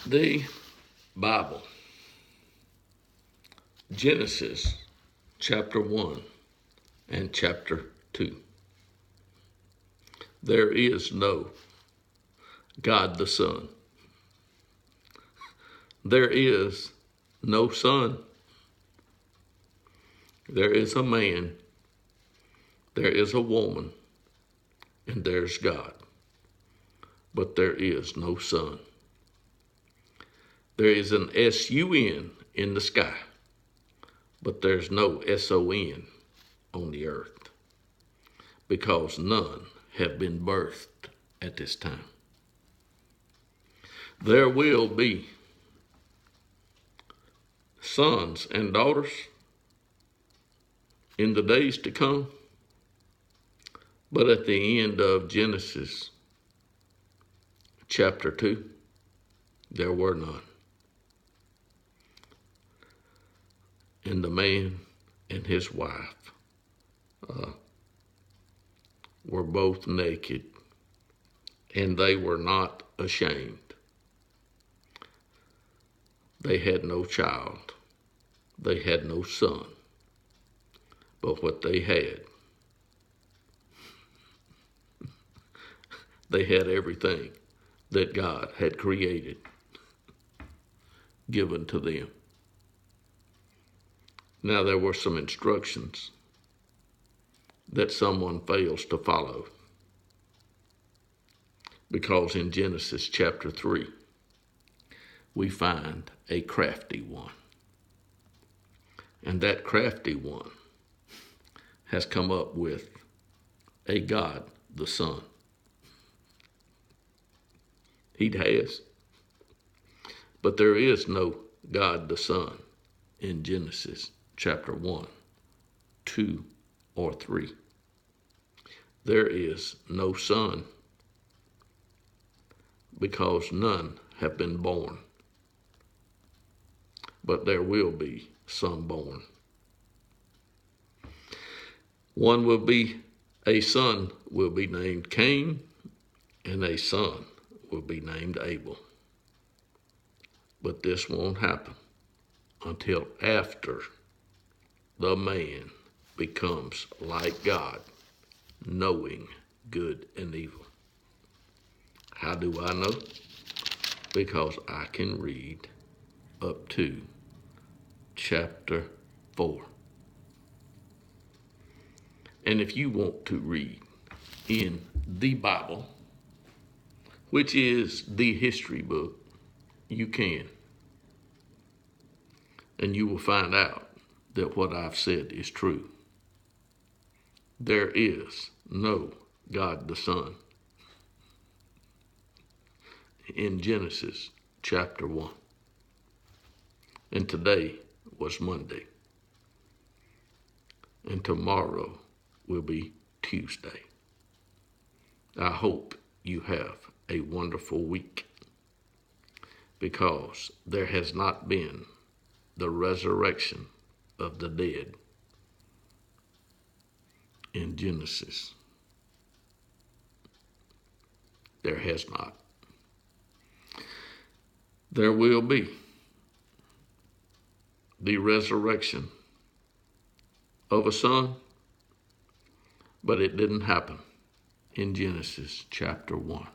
The Bible, Genesis chapter 1 and chapter 2. There is no God the Son. There is no Son. There is a man, there is a woman, and there's God. But there is no Son. There is an S-U-N in the sky, but there's no S-O-N on the earth, because none have been birthed at this time. There will be sons and daughters in the days to come, but at the end of Genesis chapter 2, there were none. And the man and his wife were both naked, and they were not ashamed. They had no child. They had no son. But what they had everything that God had created given to them. Now there were some instructions that someone fails to follow, because in Genesis chapter 3, we find a crafty one. And that crafty one has come up with a God the Son. He has. But there is no God the Son in Genesis chapter 1, 2, or 3. There is no Son, because none have been born. But there will be some born. A son will be named Cain, and a son will be named Abel. But this won't happen until after the man becomes like God, knowing good and evil. How do I know? Because I can read up to chapter 4. And if you want to read in the Bible, which is the history book, you can. And you will find out that what I've said is true. There is no God the Son in Genesis chapter 1. And today was Monday. And tomorrow will be Tuesday. I hope you have a wonderful week, because there has not been the resurrection of the dead in Genesis. There has not. There will be the resurrection of a son, but it didn't happen in Genesis chapter 1.